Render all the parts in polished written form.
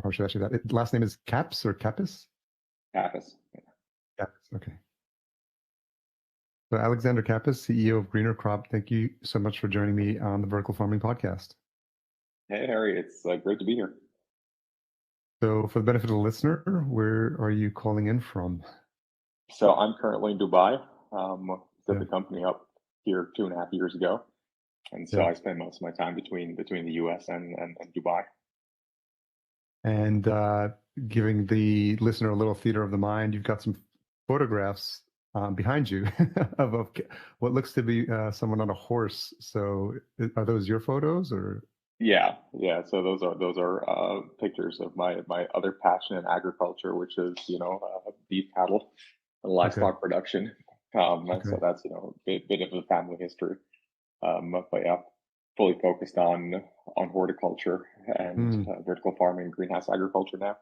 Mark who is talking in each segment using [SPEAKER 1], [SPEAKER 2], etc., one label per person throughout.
[SPEAKER 1] or how should I say that? Last name is Kappes or Kappes?
[SPEAKER 2] Kappes.
[SPEAKER 1] Kappes, okay. So Alexander Kappes, CEO of Greener Crop, thank you so much for joining me on the Vertical Farming Podcast.
[SPEAKER 2] Hey, Harry, it's great to be here.
[SPEAKER 1] So for the benefit of the listener, where are you calling in from?
[SPEAKER 2] So I'm currently in Dubai. Set
[SPEAKER 1] Yeah.
[SPEAKER 2] the company up here 2.5 years ago, and so
[SPEAKER 1] Yeah.
[SPEAKER 2] I spend most of my time between the U.S. and Dubai.
[SPEAKER 1] And giving the listener a little theater of the mind, you've got some photographs behind you of what looks to be someone on a horse. So are those your photos or?
[SPEAKER 2] Yeah. So those are pictures of my other passion in agriculture, which is beef cattle and
[SPEAKER 1] Okay.
[SPEAKER 2] livestock production. And so
[SPEAKER 1] Okay.
[SPEAKER 2] that's a bit of a family history. But yeah, fully focused on horticulture and
[SPEAKER 1] Mm.
[SPEAKER 2] vertical farming, greenhouse agriculture now.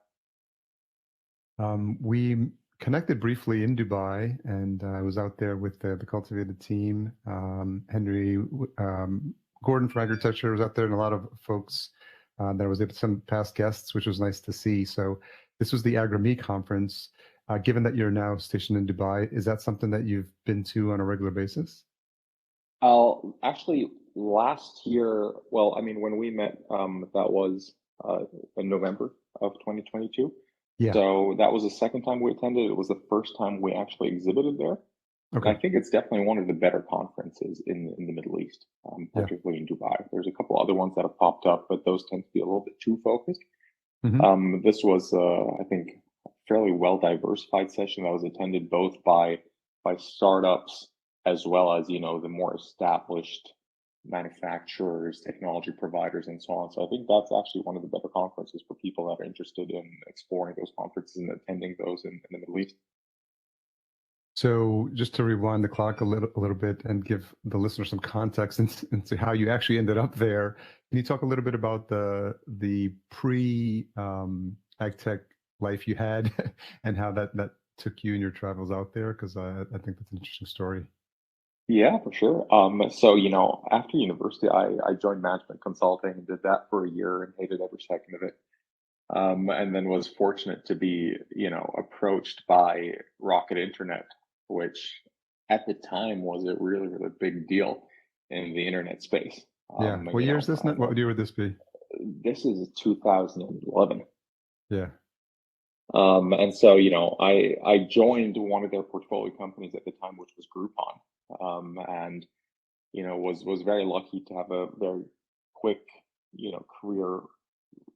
[SPEAKER 1] We connected briefly in Dubai, and I was out there with the cultivated team. Henry Gordon for agriculture was out there, and a lot of folks that I was able to, some past guests, which was nice to see. So this was the AgriMe conference. Given that you're now stationed in Dubai, is that something that you've been to on a regular basis?
[SPEAKER 2] Actually, last year, well, I mean, when we met, that was in November of 2022.
[SPEAKER 1] Yeah.
[SPEAKER 2] So that was the second time we attended. It was the first time we actually exhibited there. And I
[SPEAKER 1] Okay.
[SPEAKER 2] think it's definitely one of the better conferences in the Middle East,
[SPEAKER 1] Yeah.
[SPEAKER 2] particularly in Dubai. There's a couple other ones that have popped up, but those tend to be a little bit too focused.
[SPEAKER 1] Mm-hmm.
[SPEAKER 2] This was, I think, a fairly well diversified session that was attended both by startups as well as the more established manufacturers, technology providers, and so on. So I think that's actually one of the better conferences for people that are interested in exploring those conferences and attending those in the Middle East.
[SPEAKER 1] So just to rewind the clock a little bit and give the listener some context into how you actually ended up there, can you talk a little bit about the pre ag tech life you had and how that took you in your travels out there? Because I think that's an interesting story.
[SPEAKER 2] Yeah, for sure. So after university, I joined management consulting and did that for a year and hated every second of it. And then was fortunate to be, approached by Rocket Internet, which at the time was a really, really big deal in the internet space.
[SPEAKER 1] Yeah. What year is this? What year would this be?
[SPEAKER 2] This is 2011.
[SPEAKER 1] Yeah.
[SPEAKER 2] And so, I joined one of their portfolio companies at the time, which was Groupon. And, was very lucky to have a very quick, career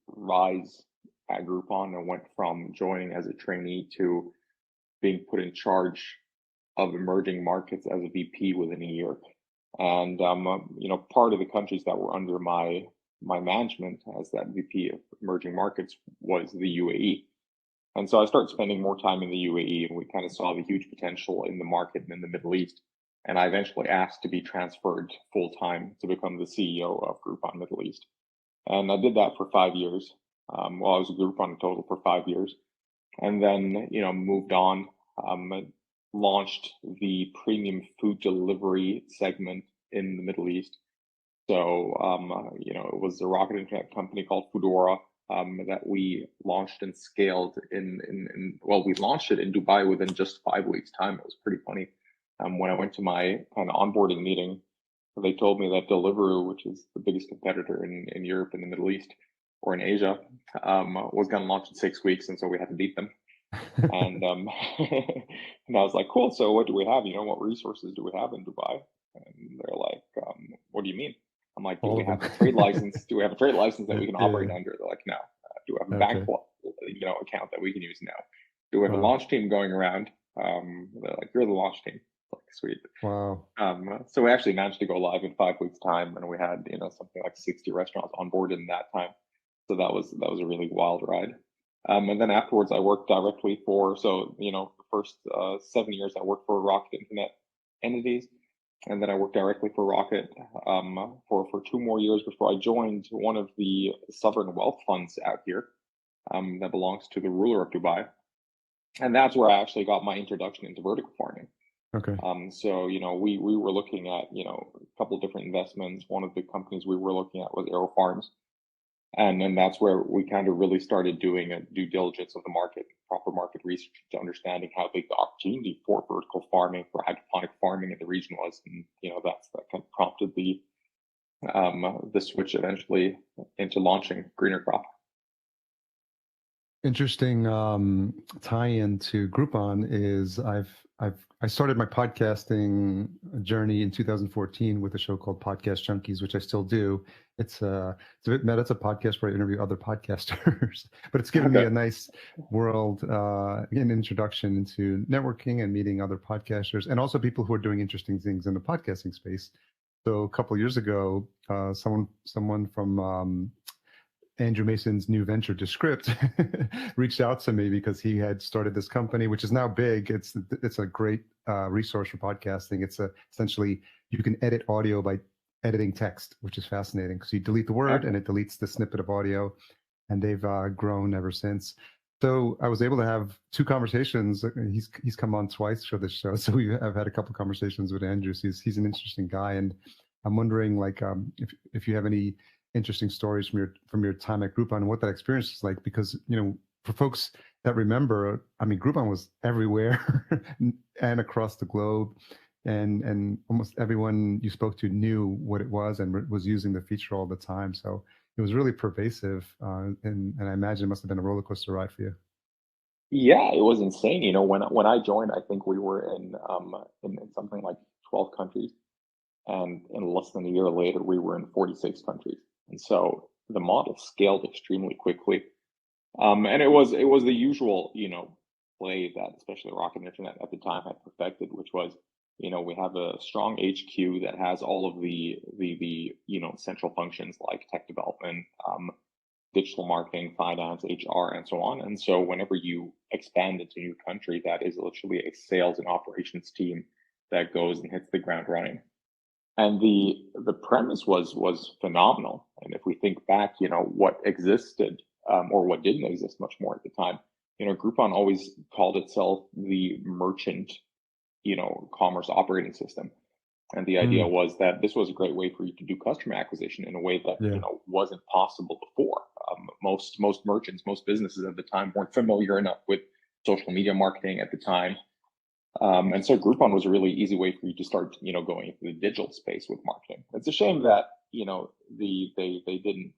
[SPEAKER 2] rise at Groupon and went from joining as a trainee to being put in charge of emerging markets as a VP within a year. And part of the countries that were under my management as that VP of emerging markets was the UAE. And so I started spending more time in the UAE, and we kind of saw the huge potential in the market and in the Middle East. And I eventually asked to be transferred full time to become the CEO of Groupon Middle East. And I did that for 5 years. Well, I was a Groupon in total for 5 years, and then moved on. Launched the premium food delivery segment in the Middle East. So it was a Rocket Internet company called Foodora that we launched and scaled well, we launched it in Dubai within just 5 weeks' time. It was pretty funny. When I went to my kind of onboarding meeting, they told me that Deliveroo, which is the biggest competitor in Europe and the Middle East or in Asia, was going to launch in 6 weeks, and so we had to beat them. And and I was like, cool. So what do we have? What resources do we have in Dubai? And they're like, what do you mean? I'm like, do
[SPEAKER 1] All
[SPEAKER 2] we
[SPEAKER 1] of
[SPEAKER 2] have
[SPEAKER 1] them.
[SPEAKER 2] a trade license? Do we have a trade license that we can operate
[SPEAKER 1] Yeah.
[SPEAKER 2] under? They're like, no. Do we have a bank,
[SPEAKER 1] Okay.
[SPEAKER 2] account that we can use? No. Do we have a
[SPEAKER 1] Wow.
[SPEAKER 2] launch team going around? They're like, you're the launch team. Like, sweet.
[SPEAKER 1] Wow.
[SPEAKER 2] So we actually managed to go live in 5 weeks' time, and we had something like 60 restaurants on board in that time. So that was a really wild ride. And then afterwards, I worked directly for the first 7 years I worked for Rocket Internet entities, and then I worked directly for Rocket for 2 more years before I joined one of the sovereign wealth funds out here that belongs to the ruler of Dubai, and that's where I actually got my introduction into vertical farming.
[SPEAKER 1] Okay.
[SPEAKER 2] So we were looking at a couple of different investments. One of the companies we were looking at was Aero Farms, And then that's where we kind of really started doing a due diligence of the market, proper market research to understanding how big the opportunity for vertical farming, for hydroponic farming in the region was. And, that kind of prompted the switch eventually into launching Greener Crop.
[SPEAKER 1] Interesting tie-in to Groupon is I started my podcasting journey in 2014 with a show called Podcast Junkies, which I still do. It's a bit meta. It's a podcast where I interview other podcasters, but it's given me a nice world, an introduction into networking and meeting other podcasters, and also people who are doing interesting things in the podcasting space. So a couple of years ago, someone from Andrew Mason's new venture, Descript, reached out to me because he had started this company, which is now big. It's a great resource for podcasting. It's essentially you can edit audio by editing text, which is fascinating because you delete the word and it deletes the snippet of audio, and they've grown ever since. So I was able to have 2 conversations. He's come on twice for this show, so I've had a couple of conversations with Andrew. So he's an interesting guy, and I'm wondering if you have any interesting stories from your time at Groupon and what that experience is like, because for folks that remember, I mean, Groupon was everywhere and across the globe, and almost everyone you spoke to knew what it was and was using the feature all the time. So it was really pervasive, and I imagine it must have been a roller coaster ride for you.
[SPEAKER 2] Yeah, it was insane. When I joined, I think we were in something like 12 countries, and in less than a year later, we were in 46 countries. And so the model scaled extremely quickly. And it was the usual, play that especially Rocket Internet at the time had perfected, which was, we have a strong HQ that has all of the central functions like tech development, digital marketing, finance, HR, and so on. And so whenever you expand into a new country, that is literally a sales and operations team that goes and hits the ground running. And the premise was phenomenal. And if we think back, what existed, or what didn't exist much more at the time, Groupon always called itself the merchant, commerce operating system. And the idea was that this was a great way for you to do customer acquisition in a way that wasn't possible before. Most merchants, most businesses at the time weren't familiar enough with social media marketing at the time. And so Groupon was a really easy way for you to start, going into the digital space with marketing. It's a shame that, they didn't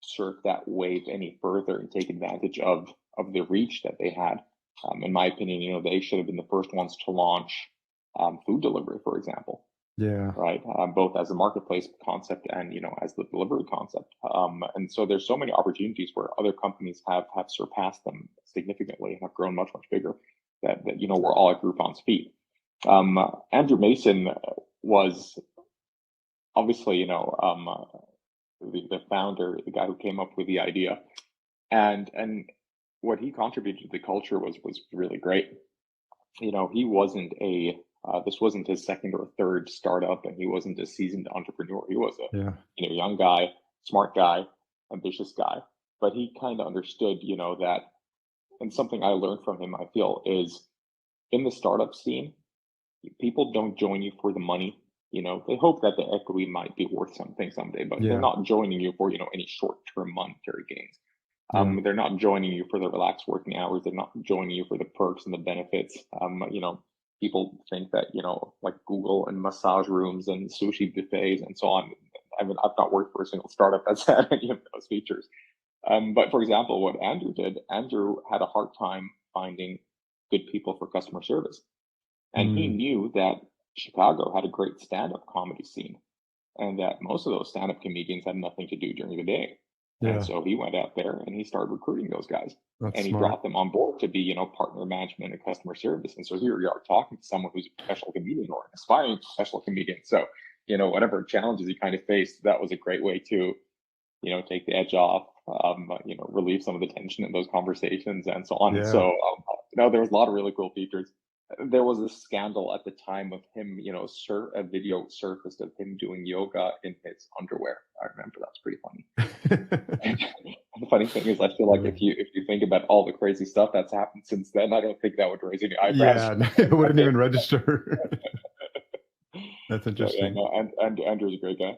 [SPEAKER 2] surf that wave any further and take advantage of the reach that they had. In my opinion, they should have been the first ones to launch food delivery, for example.
[SPEAKER 1] Yeah.
[SPEAKER 2] Right. Both as a marketplace concept and, as the delivery concept. And so there's so many opportunities where other companies have surpassed them significantly and have grown much, much bigger that we're all at Groupon's feet. Andrew Mason was obviously, the founder, the guy who came up with the idea, and what he contributed to the culture was really great. He wasn't this wasn't his second or third startup, and he wasn't a seasoned entrepreneur. He was a young guy, smart guy, ambitious guy, but he kind of understood, that, and something I learned from him, I feel, is in the startup scene, people don't join you for the money. They hope that the equity might be worth something someday, but they're not joining you for, any short-term monetary gains. They're not joining you for the relaxed working hours. They're not joining you for the perks and the benefits. People think that, like Google and massage rooms and sushi buffets and so on. I mean, I've not worked for a single startup that's had any of those features. But for example, what Andrew did, Andrew had a hard time finding good people for customer service. And he knew that Chicago had a great stand-up comedy scene and that most of those stand-up comedians had nothing to do during the day.
[SPEAKER 1] Yeah.
[SPEAKER 2] And so he went out there and he started recruiting those guys.
[SPEAKER 1] That's
[SPEAKER 2] and he
[SPEAKER 1] smart.
[SPEAKER 2] brought them on board to be, partner management and customer service. And so here we are talking to someone who's a professional comedian or an aspiring professional comedian. So, whatever challenges he kind of faced, that was a great way to, take the edge off, relieve some of the tension in those conversations and so on.
[SPEAKER 1] Yeah.
[SPEAKER 2] So, there was a lot of really cool features. There was a scandal at the time of him, a video surfaced of him doing yoga in his underwear. I remember that's pretty funny. And the funny thing is, I feel like if you think about all the crazy stuff that's happened since then, I don't think that would raise any eyebrows.
[SPEAKER 1] Yeah, it wouldn't even register. That's interesting.
[SPEAKER 2] So, yeah, no, and Andrew's a great guy.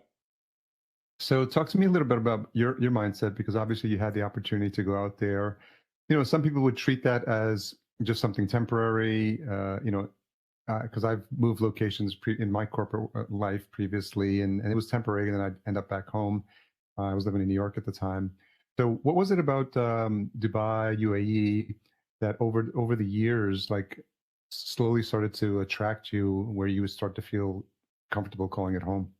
[SPEAKER 1] So talk to me a little bit about your mindset, because obviously you had the opportunity to go out there. Some people would treat that as just something temporary. Because I've moved locations in my corporate life previously, and it was temporary, and then I'd end up back home. I was living in New York at the time. So what was it about Dubai, UAE, that over the years, like, slowly started to attract you, where you would start to feel comfortable calling it home?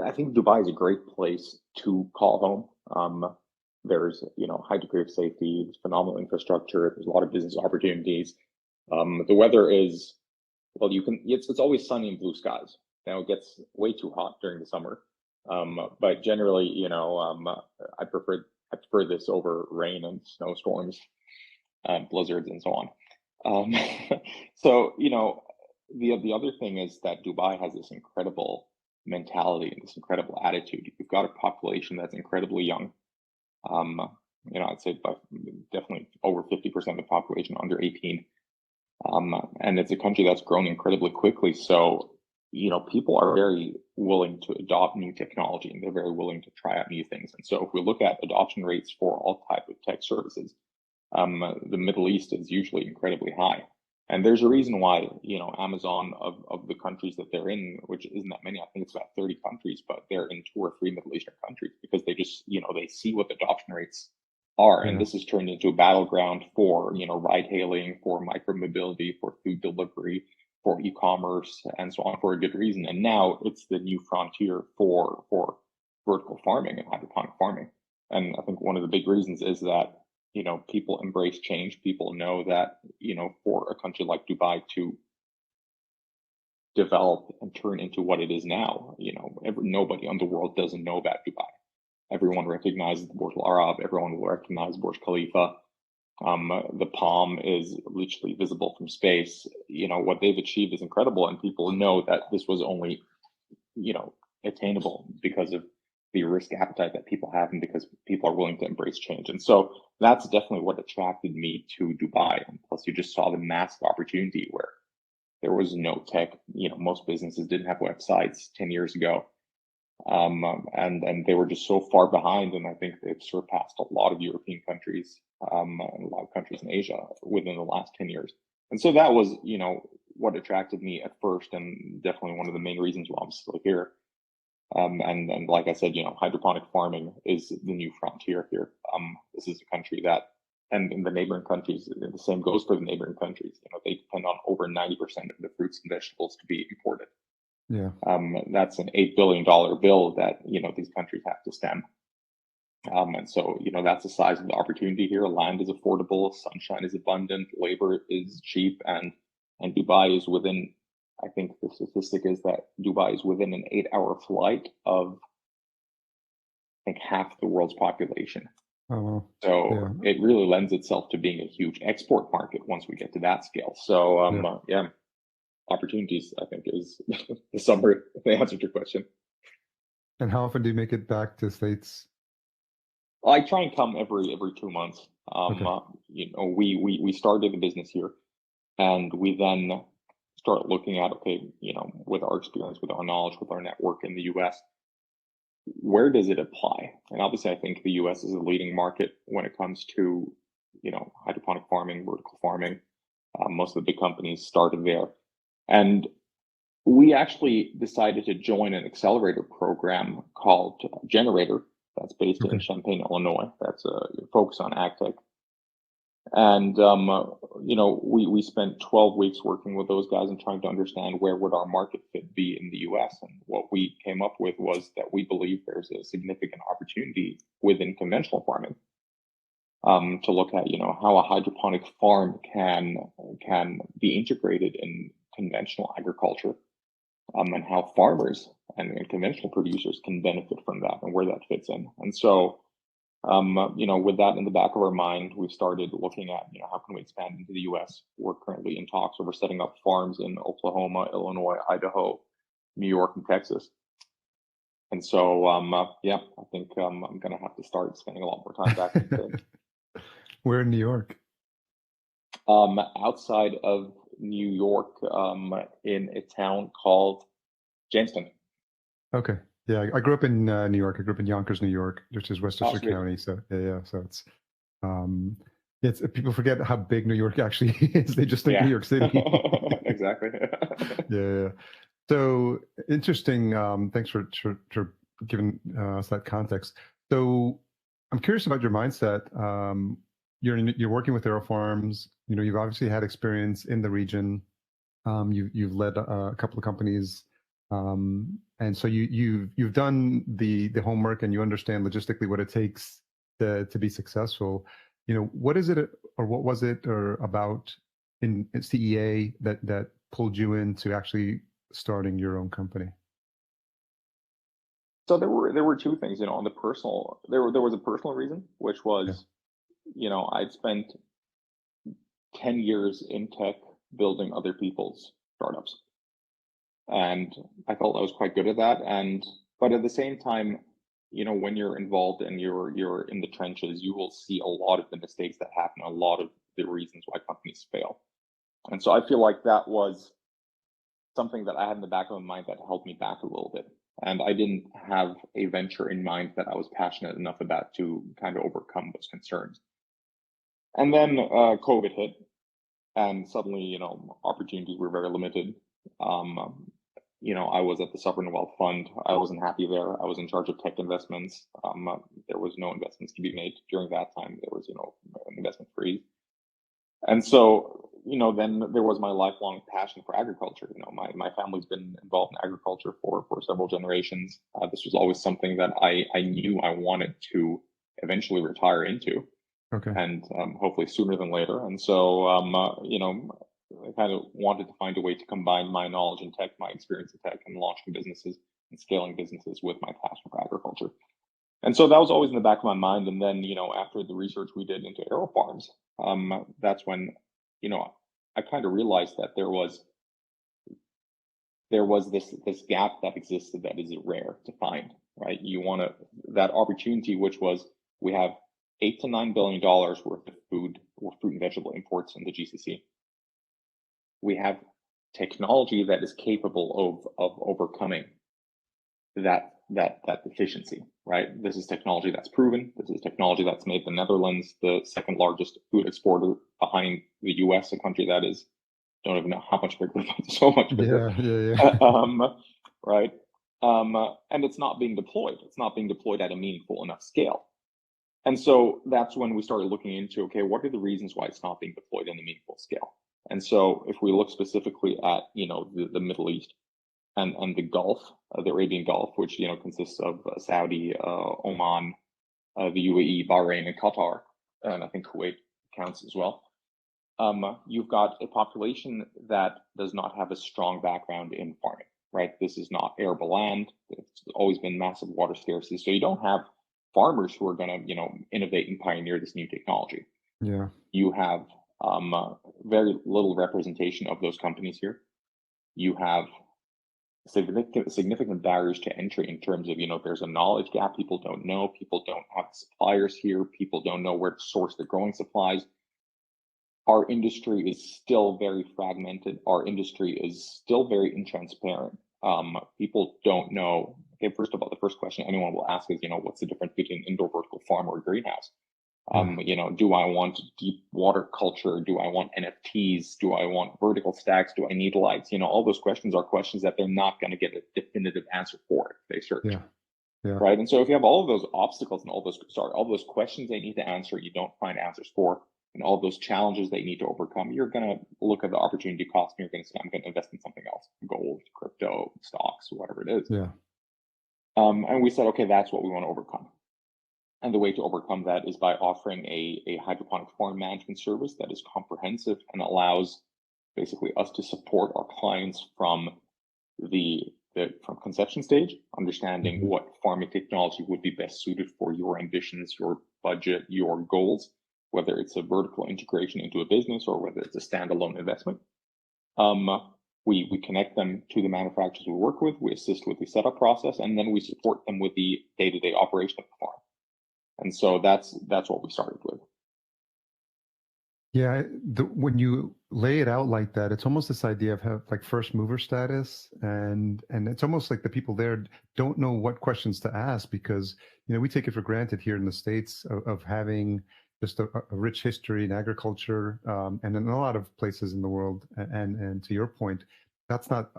[SPEAKER 2] I think Dubai is a great place to call home. There's, high degree of safety, there's phenomenal infrastructure, there's a lot of business opportunities. The weather is, well, it's always sunny and blue skies. Now it gets way too hot during the summer, but generally, I prefer this over rain and snowstorms, blizzards, and so on. Um, so the other thing is that Dubai has this incredible mentality and this incredible attitude. You've got a population that's incredibly young. Um, I'd say by definitely over 50% of the population under 18. And it's a country that's grown incredibly quickly. So, people are very willing to adopt new technology, and they're very willing to try out new things. And so if we look at adoption rates for all type of tech services, the Middle East is usually incredibly high. And there's a reason why, Amazon of the countries that they're in, which isn't that many, I think it's about 30 countries, but they're in 2 or 3 Middle Eastern countries because they just, they see what the adoption rates are. And
[SPEAKER 1] Yeah.
[SPEAKER 2] this has turned into a battleground for, ride hailing, for micromobility, for food delivery, for e-commerce, and so on, for a good reason. And now it's the new frontier for vertical farming and hydroponic farming. And I think one of the big reasons is that, people embrace change. People know that, for a country like Dubai to develop and turn into what it is now, nobody in the world doesn't know about Dubai. Everyone recognizes the Burj Al Arab. Everyone will recognize Burj Khalifa. The palm is literally visible from space. What they've achieved is incredible, and people know that this was only, you know, attainable because of the risk appetite that people have, and because people are willing to embrace change. And so that's definitely what attracted me to Dubai. And plus, you just saw the massive opportunity where there was no tech. Most businesses didn't have websites 10 years ago, and they were just so far behind. And I think they've surpassed a lot of European countries, and a lot of countries in Asia within the last 10 years. And so that was, what attracted me at first, and definitely one of the main reasons why I'm still here. And like I said, hydroponic farming is the new frontier here. This is a country that, and in the neighboring countries, the same goes for the neighboring countries. They depend on over 90% of the fruits and vegetables to be imported.
[SPEAKER 1] Yeah.
[SPEAKER 2] That's an $8 billion bill that these countries have to stem. And so that's the size of the opportunity here. Land is affordable, sunshine is abundant, labor is cheap, and Dubai is within. I think the statistic is that Dubai is within an 8-hour flight of, I think, half the world's population.
[SPEAKER 1] Oh, well. Yeah.
[SPEAKER 2] So it really lends itself to being a huge export market once we get to that scale. So
[SPEAKER 1] Yeah.
[SPEAKER 2] yeah, opportunities, I think, is the summary, the answer to your question.
[SPEAKER 1] And how often do you make it back to States?
[SPEAKER 2] I try and come every 2 months.
[SPEAKER 1] Okay.
[SPEAKER 2] We started the business here, and we then start looking at, okay, with our experience, with our knowledge, with our network in the U.S., where does it apply? And obviously, I think the U.S. is a leading market when it comes to, hydroponic farming, vertical farming. Most of the big companies started there, and we actually decided to join an accelerator program called Generator, that's based in
[SPEAKER 1] Okay.
[SPEAKER 2] Champaign, Illinois. That's a focus on ag tech. And we spent 12 weeks working with those guys and trying to understand where would our market fit be in the U.S. And what we came up with was that we believe there's a significant opportunity within conventional farming, to look at how a hydroponic farm can be integrated in conventional agriculture, and how farmers and conventional producers can benefit from that, and where that fits in. And so, with that in the back of our mind, we've started looking at, how can we expand into the U.S. We're currently in talks over setting up farms in Oklahoma, Illinois, Idaho, New York, and Texas. And so, yeah, I think I'm going to have to start spending a lot more time back in the States.
[SPEAKER 1] We're in New York.
[SPEAKER 2] Outside of New York, in a town called Jamestown.
[SPEAKER 1] Okay. Yeah, I grew up in New York. I grew up in Yonkers, New York, which is
[SPEAKER 2] Oh,
[SPEAKER 1] Westchester
[SPEAKER 2] sweet.
[SPEAKER 1] County. So yeah. So um, it's people forget how big New York actually is. They just think New
[SPEAKER 2] Yeah,
[SPEAKER 1] York City.
[SPEAKER 2] exactly.
[SPEAKER 1] Yeah. So interesting. Thanks for giving us that context. So I'm curious about your mindset. You're working with AeroFarms. You know, you've obviously had experience in the region. You've led a couple of companies, and so you've done the homework and you understand logistically what it takes to be successful. You know, what is it, or what was it, or about in CEA that pulled you into actually starting your own company?
[SPEAKER 2] So there were two things, on the personal. There was a personal reason, which
[SPEAKER 1] Yeah.
[SPEAKER 2] was, I'd spent 10 years in tech building other people's startups, and I felt I was quite good at that. And but at the same time, when you're involved and you're in the trenches, you will see a lot of the mistakes that happen, a lot of the reasons why companies fail. And so I feel like that was something that I had in the back of my mind that held me back a little bit. And I didn't have a venture in mind that I was passionate enough about to kind of overcome those concerns. And then COVID hit, and suddenly, opportunities were very limited. I was at the Sovereign Wealth Fund. I wasn't happy there. I was in charge of tech investments. There was no investments to be made during that time. There was, an investment freeze. And so, then there was my lifelong passion for agriculture. My family's been involved in agriculture for several generations. This was always something that I knew I wanted to eventually retire into,
[SPEAKER 1] Okay.
[SPEAKER 2] and hopefully sooner than later. And so, I kind of wanted to find a way to combine my knowledge in tech, my experience in tech, and launching businesses and scaling businesses with my passion for agriculture. And so that was always in the back of my mind. And then, after the research we did into arrow farms, that's when, you know, I kind of realized that there was this gap that existed that is rare to find, right? You want to that opportunity, which was we have $8 to $9 billion worth of food or fruit and vegetable imports in the GCC. We have technology that is capable of overcoming that deficiency, right? This is technology that's proven. This is technology that's made the Netherlands the second largest food exporter behind the US, a country that is don't even know how much bigger, but so much bigger.
[SPEAKER 1] Yeah. Yeah.
[SPEAKER 2] Right? And it's not being deployed. It's not being deployed at a meaningful enough scale. And so that's when we started looking into, okay, what are the reasons why it's not being deployed in a meaningful scale? And so if we look specifically at, the Middle East and the Gulf, the Arabian Gulf, which, consists of Saudi, Oman, the UAE, Bahrain, and Qatar, and I think Kuwait counts as well. You've got a population that does not have a strong background in farming, right? This is not arable land. It's always been massive water scarcity. So you don't have farmers who are going to, innovate and pioneer this new technology.
[SPEAKER 1] Yeah.
[SPEAKER 2] You have very little representation of those companies here. You have significant barriers to entry in terms of, there's a knowledge gap. People don't know. People don't have suppliers here. People don't know where to source the growing supplies. Our industry is still very fragmented. Our industry is still very intransparent. People don't know. Okay, first of all, the first question anyone will ask is, what's the difference between indoor vertical farm or greenhouse?
[SPEAKER 1] Yeah.
[SPEAKER 2] Do I want deep water culture? Do I want NFTs? Do I want vertical stacks? Do I need lights? All those questions are questions that they're not going to get a definitive answer for if they search.
[SPEAKER 1] Yeah. Yeah.
[SPEAKER 2] Right. And so if you have all of those obstacles and all those questions they need to answer, you don't find answers for, and all those challenges they need to overcome, you're going to look at the opportunity cost and you're going to say, I'm going to invest in something else, gold, crypto, stocks, whatever it is.
[SPEAKER 1] Yeah.
[SPEAKER 2] And we said, okay, that's what we want to overcome. And the way to overcome that is by offering a hydroponic farm management service that is comprehensive and allows basically us to support our clients from from conception stage, understanding
[SPEAKER 1] Mhm.
[SPEAKER 2] what farming technology would be best suited for your ambitions, your budget, your goals, whether it's a vertical integration into a business or whether it's a standalone investment. We connect them to the manufacturers we work with, we assist with the setup process, and then we support them with the day-to-day operation of the farm. And so that's what we started with.
[SPEAKER 1] Yeah, when you lay it out like that, it's almost this idea of like first mover status, and it's almost like the people there don't know what questions to ask because we take it for granted here in the States of having just a rich history in agriculture, and in a lot of places in the world. And to your point, that's not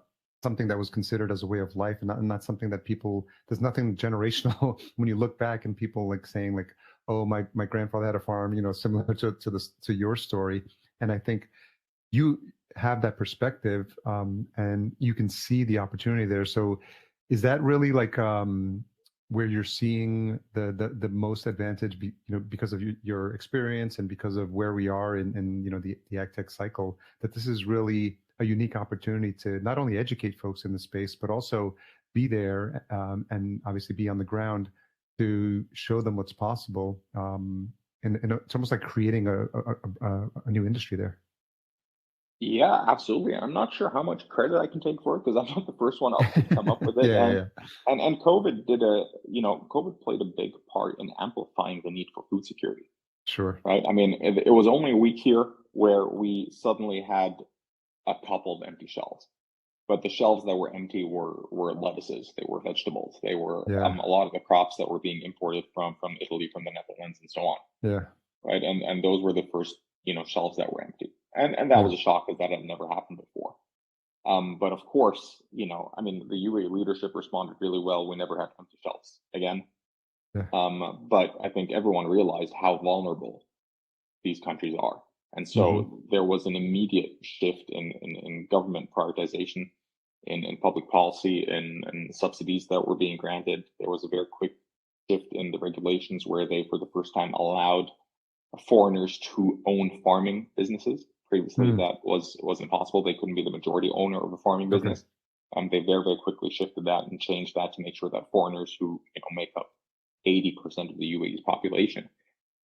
[SPEAKER 1] something that was considered as a way of life, and not something that people. There's nothing generational when you look back and people like saying like, oh, my grandfather had a farm, similar to your story. And I think you have that perspective, and you can see the opportunity there. So is that really like where you're seeing the most advantage, because of your experience and because of where we are in the ag tech cycle, that this is really a unique opportunity to not only educate folks in the space, but also be there, and obviously be on the ground to show them what's possible. And it's almost like creating a new industry there.
[SPEAKER 2] Yeah, absolutely. I'm not sure how much credit I can take for it because I'm not the first one obviously to come up with it.
[SPEAKER 1] Yeah, yeah,
[SPEAKER 2] And
[SPEAKER 1] yeah.
[SPEAKER 2] and COVID did a, COVID played a big part in amplifying the need for food security,
[SPEAKER 1] Sure.
[SPEAKER 2] right? I mean, it was only a week here where we suddenly had a couple of empty shelves. But the shelves that were empty were lettuces, they were vegetables, they were
[SPEAKER 1] Yeah,
[SPEAKER 2] a lot of the crops that were being imported from Italy, from the Netherlands, and so on,
[SPEAKER 1] yeah,
[SPEAKER 2] right? And those were the first shelves that were empty, and that
[SPEAKER 1] yeah,
[SPEAKER 2] was a shock because that had never happened before. But of course, I mean, the UAE leadership responded really well. We never had empty shelves again.
[SPEAKER 1] yeah.
[SPEAKER 2] But I think everyone realized how vulnerable these countries are. And
[SPEAKER 1] Hmm.
[SPEAKER 2] so there was an immediate shift in government prioritization, in public policy, and subsidies that were being granted. There was a very quick shift in the regulations where they, for the first time, allowed foreigners to own farming businesses. Previously,
[SPEAKER 1] Mm.
[SPEAKER 2] that was impossible. They couldn't be the majority owner of a farming
[SPEAKER 1] Okay.
[SPEAKER 2] business. They very, very quickly shifted that and changed that to make sure that foreigners who make up 80% of the UAE's population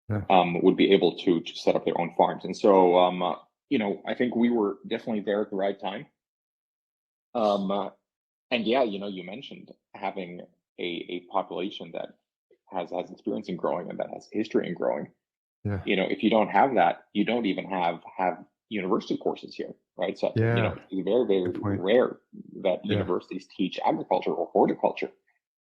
[SPEAKER 1] Yeah.
[SPEAKER 2] would be able to set up their own farms. And so, I think we were definitely there at the right time. Um, uh, and yeah, you mentioned having a population that has experience in growing and that has history in growing.
[SPEAKER 1] Yeah.
[SPEAKER 2] If you don't have that, you don't even have university courses here, right? So,
[SPEAKER 1] Yeah.
[SPEAKER 2] it's very, very
[SPEAKER 1] Good point.
[SPEAKER 2] rare that
[SPEAKER 1] Yeah.
[SPEAKER 2] universities teach agriculture or horticulture.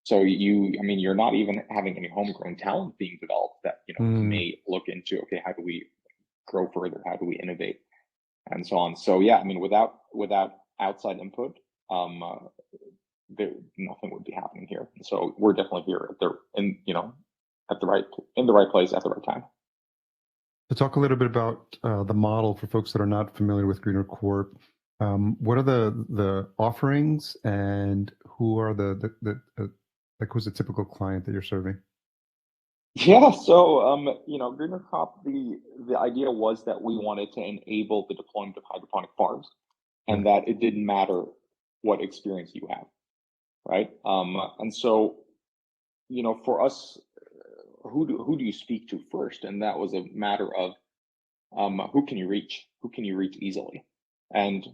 [SPEAKER 2] So I mean, you're not even having any homegrown talent being developed that,
[SPEAKER 1] Mm.
[SPEAKER 2] may look into, okay, how do we grow further? How do we innovate? And so on. So yeah, I mean, without outside input, um, uh, nothing would be happening here. And so we're definitely here at the right in the right place at the right time.
[SPEAKER 1] To talk a little bit about the model for folks that are not familiar with Greener Corp, what are the offerings and who are like who's the typical client that you're serving?
[SPEAKER 2] Yeah, so Greener Crop, the idea was that we wanted to enable the deployment of hydroponic farms,
[SPEAKER 1] Yeah.
[SPEAKER 2] and that it didn't matter what experience you have, right? And so for us, who do you speak to first? And that was a matter of who can you reach? Who can you reach easily? And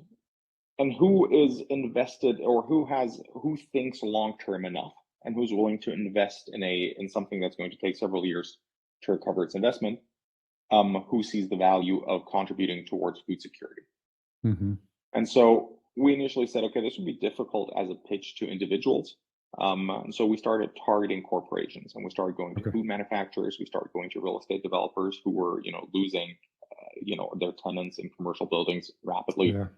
[SPEAKER 2] who is invested, or who thinks long term enough, and who's willing to invest in something that's going to take several years to recover its investment, who sees the value of contributing towards food security.
[SPEAKER 1] Hmm.
[SPEAKER 2] And so we initially said, okay, this would be difficult as a pitch to individuals. And so we started targeting corporations, and we started going to
[SPEAKER 1] Okay.
[SPEAKER 2] food manufacturers. We started going to real estate developers who were, losing, their tenants in commercial buildings rapidly.
[SPEAKER 1] Yeah.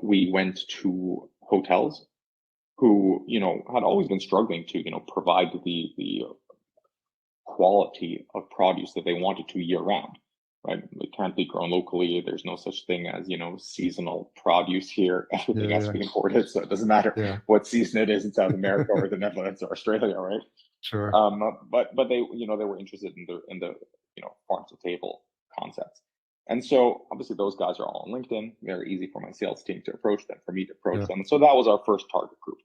[SPEAKER 2] We went to hotels who, had always been struggling to, provide the quality of produce that they wanted to year round, right? It can't be grown locally. There's no such thing as, seasonal produce here. Everything
[SPEAKER 1] Yeah.
[SPEAKER 2] has to
[SPEAKER 1] Yeah.
[SPEAKER 2] be imported. So it doesn't matter
[SPEAKER 1] Yeah.
[SPEAKER 2] what season it is in South America or the Netherlands or Australia, right?
[SPEAKER 1] Sure.
[SPEAKER 2] But they, they were interested in the farm to table concepts. And so obviously those guys are all on LinkedIn. Very easy for my sales team to approach them, for me to approach
[SPEAKER 1] Yeah.
[SPEAKER 2] them. And so that was our first target group.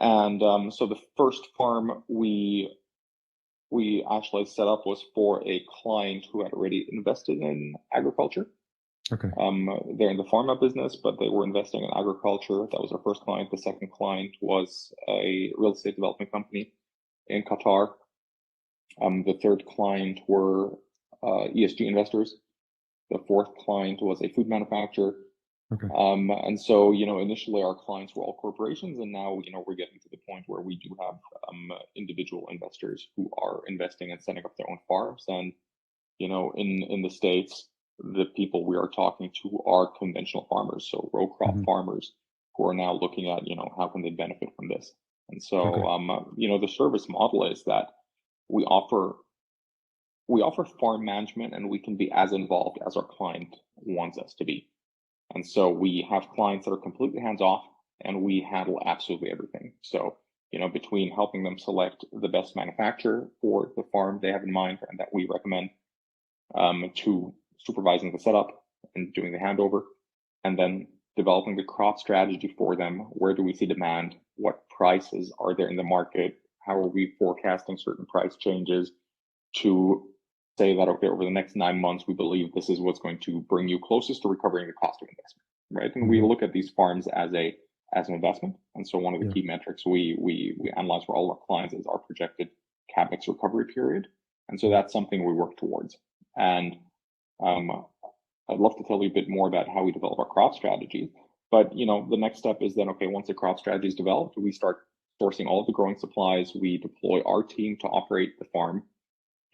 [SPEAKER 2] And so the first farm we actually set up was for a client who had already invested in agriculture.
[SPEAKER 1] Okay.
[SPEAKER 2] They're in the pharma business, but they were investing in agriculture. That was our first client. The second client was a real estate development company in Qatar. The third client were ESG investors The fourth client was a food manufacturer.
[SPEAKER 1] Okay.
[SPEAKER 2] And so, initially our clients were all corporations, and now, we're getting to the point where we do have individual investors who are investing and setting up their own farms. And, in the States, the people we are talking to are conventional farmers, so row crop
[SPEAKER 1] Hmm.
[SPEAKER 2] farmers who are now looking at, how can they benefit from this? And so,
[SPEAKER 1] Okay.
[SPEAKER 2] the service model is that we offer we offer farm management, and we can be as involved as our client wants us to be. And so we have clients that are completely hands off, and we handle absolutely everything. So, between helping them select the best manufacturer for the farm they have in mind and that we recommend, to supervising the setup and doing the handover, and then developing the crop strategy for them. Where do we see demand? What prices are there in the market? How are we forecasting certain price changes to say that, okay, over the next 9 months, we believe this is what's going to bring you closest to recovering the cost of investment, right? And we
[SPEAKER 1] Hmm.
[SPEAKER 2] look at these farms as an investment. And so one of the
[SPEAKER 1] Yeah.
[SPEAKER 2] key metrics we analyze for all of our clients is our projected capex recovery period. And so
[SPEAKER 1] Yeah.
[SPEAKER 2] that's something we work towards. And um, I'd love to tell you a bit more about how we develop our crop strategy. But the next step is then, okay, once the crop strategy is developed, we start sourcing all of the growing supplies. We deploy our team to operate the farm,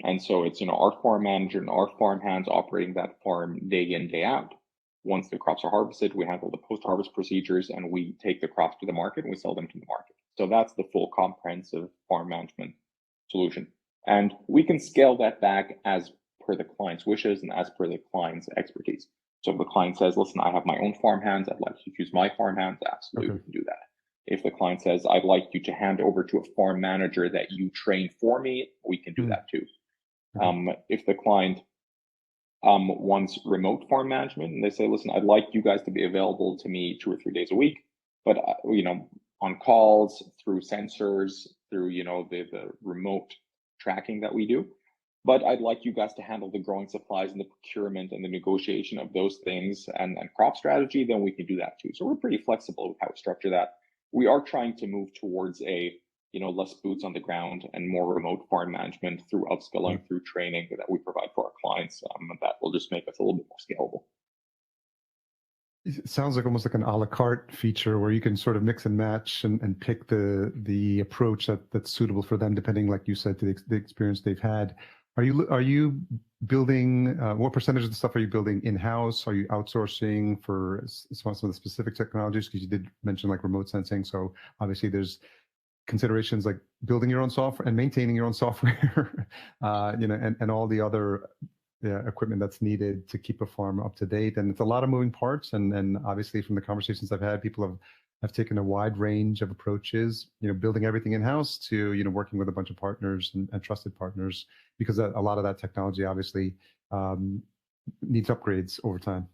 [SPEAKER 2] and so it's, our farm manager and our farm hands operating that farm day in, day out. Once the crops are harvested, we handle the post-harvest procedures, and we take the crops to the market and we sell them to the market. So that's the full comprehensive farm management solution. And we can scale that back as per the client's wishes and as per the client's expertise. So if the client says, listen, I have my own farm hands, I'd like you to use my farm hands, absolutely,
[SPEAKER 1] Okay.
[SPEAKER 2] we can do that. If the client says, I'd like you to hand over to a farm manager that you train for me, we can do
[SPEAKER 1] Mm.
[SPEAKER 2] that too.
[SPEAKER 1] Okay.
[SPEAKER 2] If the client wants remote farm management and they say, listen, I'd like you guys to be available to me 2 or 3 days a week, but on calls, through sensors, through the remote tracking that we do. But I'd like you guys to handle the growing supplies and the procurement and the negotiation of those things, and crop strategy, then we can do that too. So we're pretty flexible with how we structure that. We are trying to move towards a less boots on the ground and more remote farm management through
[SPEAKER 1] Yeah.
[SPEAKER 2] upskilling, through training that we provide for our clients. That will just make us a little bit more scalable.
[SPEAKER 1] It sounds like almost like an a la carte feature where you can sort of mix and match and pick the approach that's suitable for them, depending, like you said, to the experience they've had. Are you building, what percentage of the stuff are you building in-house? Are you outsourcing for some of the specific technologies? Because you did mention like remote sensing. So obviously there's considerations like building your own software and maintaining your own software, and all the other equipment that's needed to keep a farm up to date. And it's a lot of moving parts. And obviously from the conversations I've had, people have taken a wide range of approaches, building everything in-house to, working with a bunch of partners and trusted partners, because a lot of that technology obviously needs upgrades over time.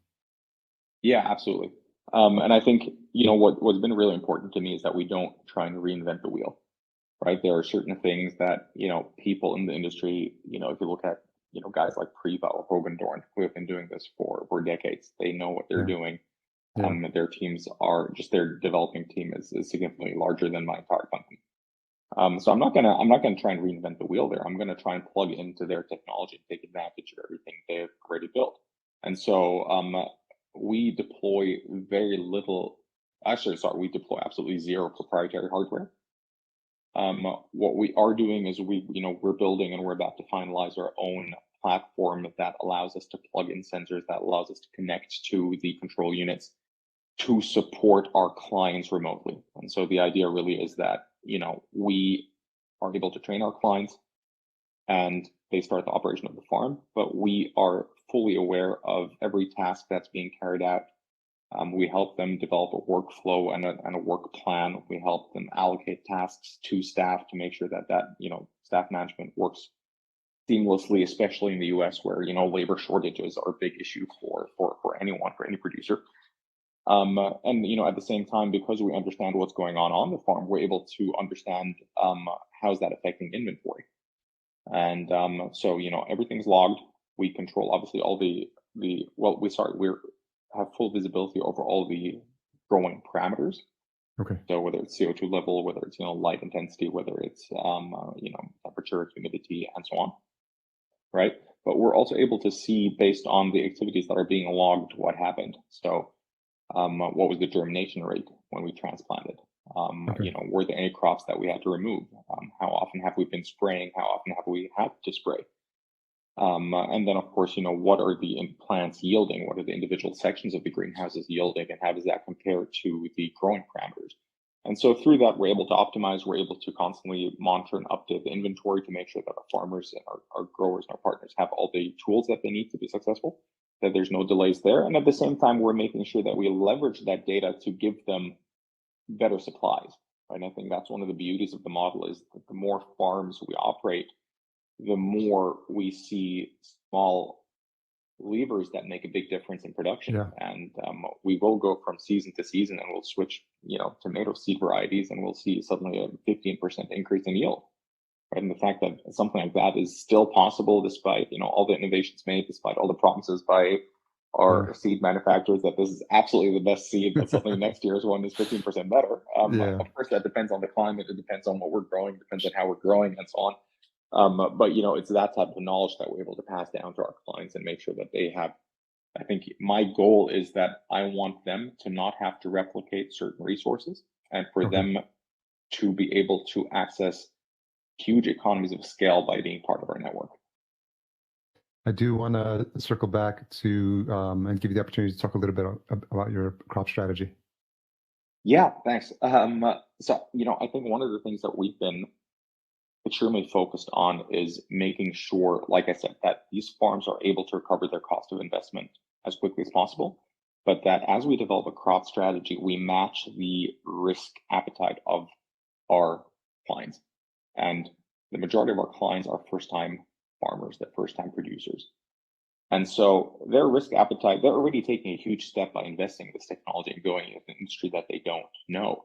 [SPEAKER 2] Yeah, absolutely. And I think what's been really important to me is that we don't try and reinvent the wheel, right? There are certain things that people in the industry, if you look at guys like Priva or Hogendorn, who have been doing this for decades, they know what they're
[SPEAKER 1] Yeah.
[SPEAKER 2] doing.
[SPEAKER 1] Yeah.
[SPEAKER 2] Their teams are just their developing team is significantly larger than my entire company. So I'm not gonna try and reinvent the wheel there. I'm gonna try and plug into their technology and take advantage of everything they've already built. And so we deploy very little. Actually, sorry, we deploy absolutely zero proprietary hardware. What we are doing is we're building and we're about to finalize our own platform that allows us to plug in sensors, that allows us to connect to the control units to support our clients remotely. And so the idea really is that, we are able to train our clients and they start the operation of the farm, but we are fully aware of every task that's being carried out. We help them develop a workflow and a work plan. We help them allocate tasks to staff to make sure that staff management works seamlessly, especially in the US where, labor shortages are a big issue for anyone, for any producer. And at the same time, because we understand what's going on the farm, we're able to understand how's that affecting inventory. And so everything's logged. We control obviously all the well, we have full visibility over all the growing parameters.
[SPEAKER 1] Okay.
[SPEAKER 2] So whether it's CO2 level, whether it's light intensity, whether it's temperature, humidity, and so on, right? but we're also able to see based on the activities that are being logged what happened. So what was the germination rate when we transplanted?
[SPEAKER 1] Okay.
[SPEAKER 2] Were there any crops that we had to remove? How often have we been spraying? How often have we had to spray? And then, of course, what are the plants yielding? What are the individual sections of the greenhouses yielding? And how does that compare to the growing parameters? And so through that, we're able to optimize. We're able to constantly monitor and update the inventory to make sure that our farmers and our growers and our partners have all the tools that they need to be successful, that there's no delays there. And at the same time, we're making sure that we leverage that data to give them better supplies. Right? And I think that's one of the beauties of the model is that the more farms we operate, the more we see small levers that make a big difference in production.
[SPEAKER 1] Yeah.
[SPEAKER 2] And we will go from season to season and we'll switch, tomato seed varieties and we'll see suddenly a 15% increase in yield. Right? And the fact that something like that is still possible despite, all the innovations made, despite all the promises by our seed manufacturers that this is absolutely the best seed, but suddenly next year's one is 15% better.
[SPEAKER 1] Yeah.
[SPEAKER 2] Of course, that depends on the climate. It depends on what we're growing, depends on how we're growing and so on. But it's that type of knowledge that we're able to pass down to our clients and make sure that they have. I think my goal is that I want them to not have to replicate certain resources and for them to be able to access huge economies of scale by being part of our network.
[SPEAKER 1] I do want to circle back to and give you the opportunity to talk a little bit about your crop strategy.
[SPEAKER 2] Yeah, thanks. So, I think one of the things that we've been extremely focused on is making sure, like I said, that these farms are able to recover their cost of investment as quickly as possible, but that as we develop a crop strategy, we match the risk appetite of our clients. And the majority of our clients are first-time farmers, they're first-time producers. And so their risk appetite, they're already taking a huge step by investing in this technology and going into an industry that they don't know.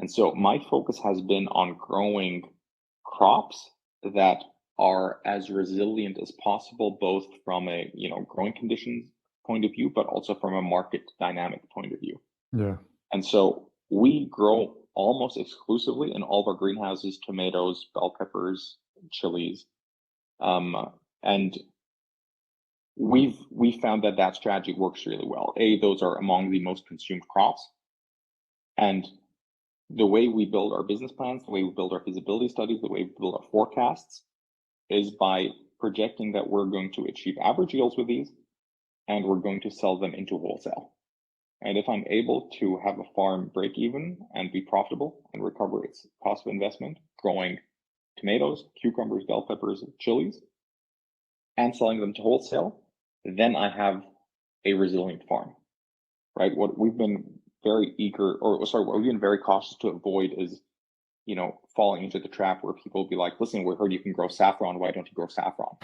[SPEAKER 2] And so my focus has been on growing crops that are as resilient as possible, both from a growing conditions point of view, but also from a market dynamic point of view.
[SPEAKER 1] Yeah.
[SPEAKER 2] And so we grow almost exclusively in all of our greenhouses tomatoes, bell peppers, chilies, and we found that strategy works really well. Those are among the most consumed crops, and the way we build our business plans, the way we build our feasibility studies, the way we build our forecasts is by projecting that we're going to achieve average yields with these and we're going to sell them into wholesale. And if I'm able to have a farm break even and be profitable and recover its cost of investment, growing tomatoes, cucumbers, bell peppers, chilies, and selling them to wholesale, then I have a resilient farm, right? What we've been very what we've been very cautious to avoid is, falling into the trap where people will be like, listen, we heard you can grow saffron. Why don't you grow saffron?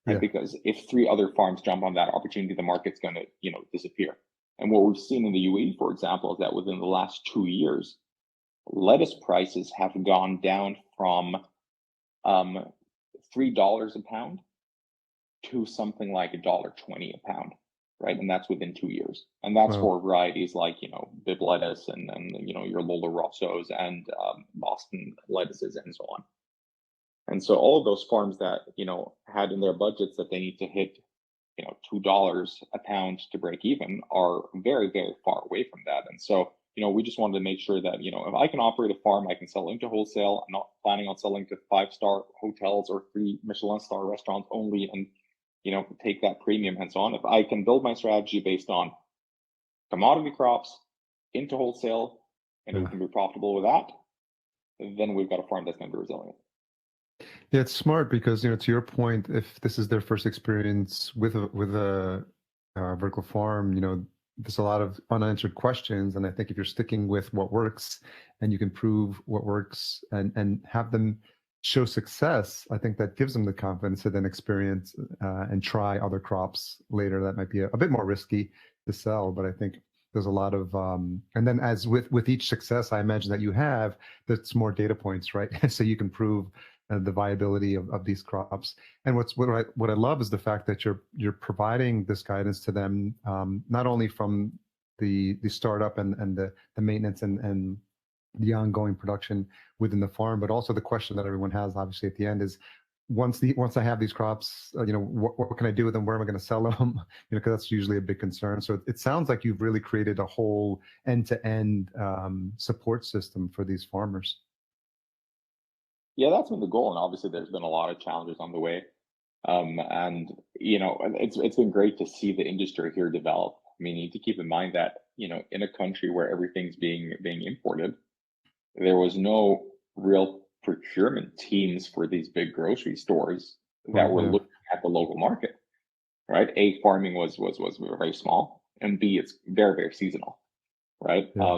[SPEAKER 2] Right?
[SPEAKER 1] Yeah.
[SPEAKER 2] Because if 3 other farms jump on that opportunity, the market's going to, disappear. And what we've seen in the UAE, for example, is that within the last 2 years, lettuce prices have gone down from $3 a pound to something like $1.20 a pound, right? And that's within 2 years. And that's for varieties like, bib lettuce and your Lola Rossos and Boston lettuces and so on. And so all of those farms that, had in their budgets that they need to hit, $2 a pound to break even are very, very far away from that. And so, we just wanted to make sure that, if I can operate a farm, I can sell into wholesale. I'm not planning on selling to 5-star hotels or 3 Michelin star restaurants only and, take that premium and so on. If I can build my strategy based on commodity crops into wholesale and we can be profitable with that, then we've got a farm that's going to be resilient.
[SPEAKER 1] Yeah, it's smart because, to your point, if this is their first experience with a vertical farm, there's a lot of unanswered questions. And I think if you're sticking with what works and you can prove what works and have them show success, I think that gives them the confidence to then experience and try other crops later. That might be a bit more risky to sell, but I think there's a lot of and then as with each success, I imagine that you have, that's more data points, right? So you can prove the viability of these crops. And what I love is the fact that you're providing this guidance to them, not only from the startup and the maintenance and the ongoing production within the farm, but also the question that everyone has, obviously, at the end is, once I have these crops, what can I do with them? Where am I going to sell them? Because that's usually a big concern. So it sounds like you've really created a whole end-to-end support system for these farmers.
[SPEAKER 2] Yeah, that's been the goal, and obviously there's been a lot of challenges on the way. And it's been great to see the industry here develop. I mean, you need to keep in mind that in a country where everything's being imported, there was no real procurement teams for these big grocery stores that
[SPEAKER 1] Right.
[SPEAKER 2] were
[SPEAKER 1] Yeah.
[SPEAKER 2] looking at the local market, right? A, farming was very small, and B, it's very seasonal, right?
[SPEAKER 1] Yeah.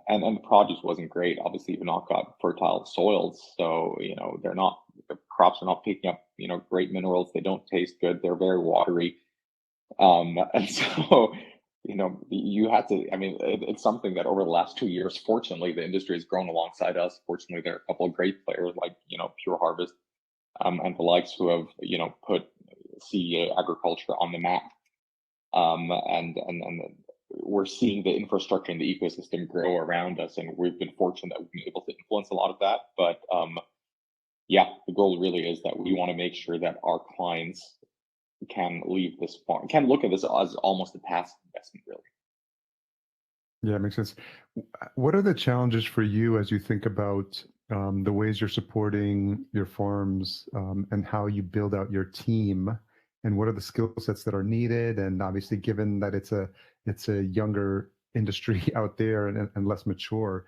[SPEAKER 2] And the produce wasn't great. Obviously, you've not got fertile soils, so the crops are not picking up great minerals. They don't taste good. They're very watery, and so you had to. I mean, it's something that over the last 2 years, fortunately, the industry has grown alongside us. Fortunately, there are a couple of great players like Pure Harvest, and the likes who have put CEA agriculture on the map, and we're seeing the infrastructure and the ecosystem grow around us, and we've been fortunate that we've been able to influence a lot of that. But yeah, the goal really is that we want to make sure that our clients can leave this farm, can look at this as almost a passive investment, really.
[SPEAKER 1] Yeah, it makes sense. What are the challenges for you as you think about the ways you're supporting your farms and how you build out your team, and what are the skill sets that are needed? And obviously, given that it's a younger industry out there and less mature,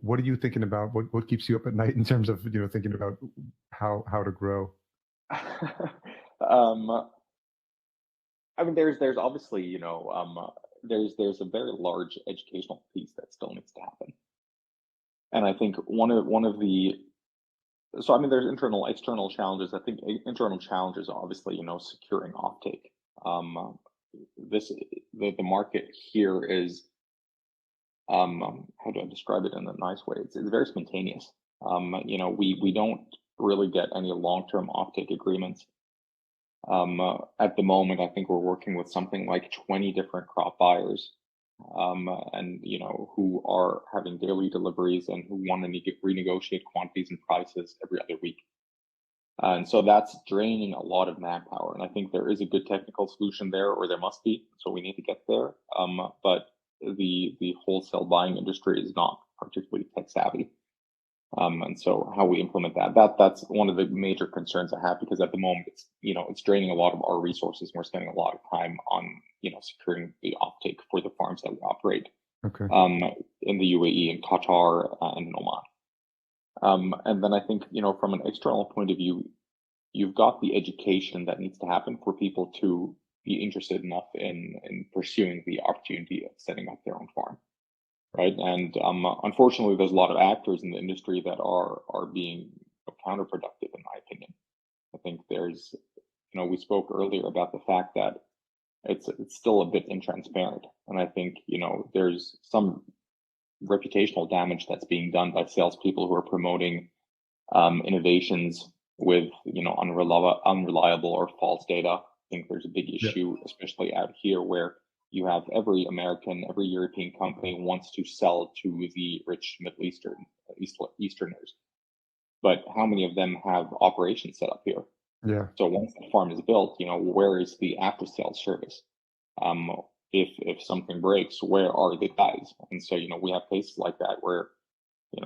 [SPEAKER 1] what are you thinking about? What keeps you up at night in terms of thinking about how to grow?
[SPEAKER 2] um, I mean, there's obviously there's a very large educational piece that still needs to happen, and I think one of the so I mean, there's internal, external challenges. I think internal challenges are obviously, securing offtake. Um, this the market here is how do I describe it in a nice way? It's very spontaneous. We don't really get any long-term offtake agreements. At the moment, I think we're working with something like 20 different crop buyers, and who are having daily deliveries and who want to renegotiate quantities and prices every other week. And so that's draining a lot of manpower. And I think there is a good technical solution there, or there must be. So we need to get there. But the wholesale buying industry is not particularly tech savvy. And so how we implement that's one of the major concerns I have, because at the moment it's draining a lot of our resources, and we're spending a lot of time on securing the offtake for the farms that we operate
[SPEAKER 1] Okay.
[SPEAKER 2] in the UAE and Qatar and in Oman. And then I think, from an external point of view, you've got the education that needs to happen for people to be interested enough in pursuing the opportunity of setting up their own farm, right? And unfortunately, there's a lot of actors in the industry that are being counterproductive, in my opinion. I think we spoke earlier about the fact that it's still a bit intransparent, and I think there's some reputational damage that's being done by salespeople who are promoting innovations with unreliable or false data. I think there's a big
[SPEAKER 1] Yeah.
[SPEAKER 2] issue, especially out here, where you have every American, every European company wants to sell to the rich Middle Easterners, but how many of them have operations set up here?
[SPEAKER 1] Yeah.
[SPEAKER 2] So once the farm is built, where is the after sales service? Um, if something breaks, where are the guys? And so we have cases like that where